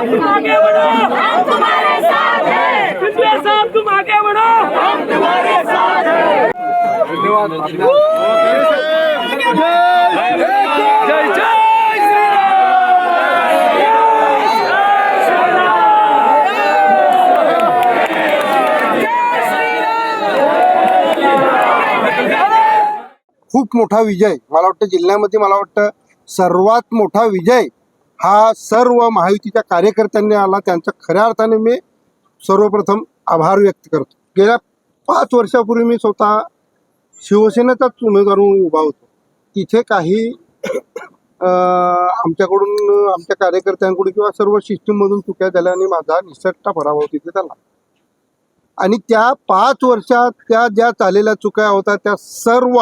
तुम आगे बढ़ो, हम तुम्हारे साथ हैं। सिंधिया साहब तुम आगे बढ़ो, हम तुम्हारे साथ हैं। धन्यवाद। जय जय खूप मोठा विजय मला वाटतं जिल्ह्यामध्ये, मला वाटतं सर्वात मोठा विजय हा सर्व महायुतीच्या कार्यकर्त्यांनी आला. त्यांचा खऱ्या अर्थाने मी सर्वप्रथम आभार व्यक्त करतो. गेल्या 5 वर्षापूर्वी मी स्वतः शिवसेनेचाच उमेदवार म्हणून उभा होतो. तिथे काही आमच्याकडून, आमच्या कार्यकर्त्यांकडून किंवा सर्व सिस्टीममधून चुक्या झाल्या आणि माझा निसटता पराभव तिथे झाला. आणि त्या 5 वर्षात त्या ज्या झालेल्या चुका होत्या त्या सर्व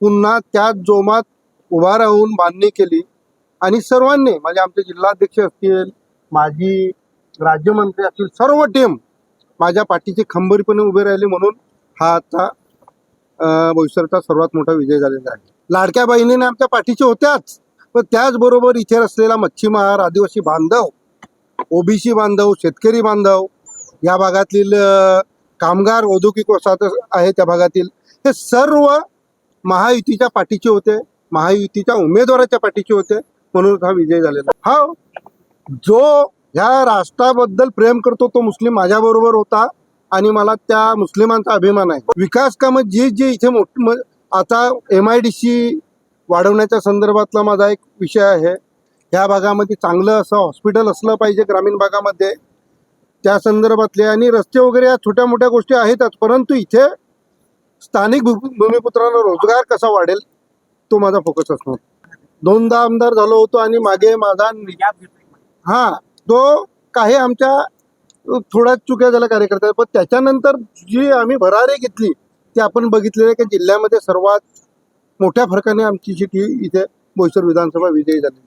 पुन्हा त्याच जोमात उभा राहून बांधणी केली. आणि सर्वांनी, म्हणजे आमचे जिल्हाध्यक्ष असतील, माजी राज्यमंत्री असतील, सर्व टीम माझ्या पाठीचे खंबीरपणे उभे राहिले. म्हणून हा आता बोईसरचा सर्वात मोठा विजय झालेला आहे. लाडक्या बहिणीने आमच्या पाठीचे होत्याच, पण त्याचबरोबर इथे असलेला मच्छीमार, आदिवासी बांधव, ओबीसी बांधव, शेतकरी बांधव, या भागातील कामगार, औद्योगिक वसाहत आहे त्या भागातील, हे सर्व महायुतीच्या पाठीचे होते, महायुतीच्या उमेदवाराच्या पाठीचे होते. म्हणून हा विजय झालेला. हा जो ह्या राष्ट्राबद्दल प्रेम करतो तो मुस्लिम माझ्याबरोबर होता आणि मला त्या मुस्लिमांचा अभिमान आहे. विकास कामं जी जी इथे आता MIDC वाढवण्याच्या संदर्भातला माझा एक विषय आहे. ह्या भागामध्ये चांगलं असं हॉस्पिटल असलं पाहिजे ग्रामीण भागामध्ये, त्या संदर्भातले. आणि रस्ते वगैरे या छोट्या मोठ्या गोष्टी आहेतच, परंतु इथे स्थानिक भूमिपुत्रांना रोजगार कसा वाढेल तो माझा फोकस असणार. 2दा आमदार झालो होतो आणि मागे माझा तो काही आमच्या थोड्याच चुक्या झाल्या कार्यकर्त्या, पण त्याच्यानंतर जी आम्ही भरारी घेतली ती आपण बघितलेलं की जिल्ह्यामध्ये सर्वात मोठ्या फरकाने आमची इथे बोईसर विधानसभा विजयी झाली.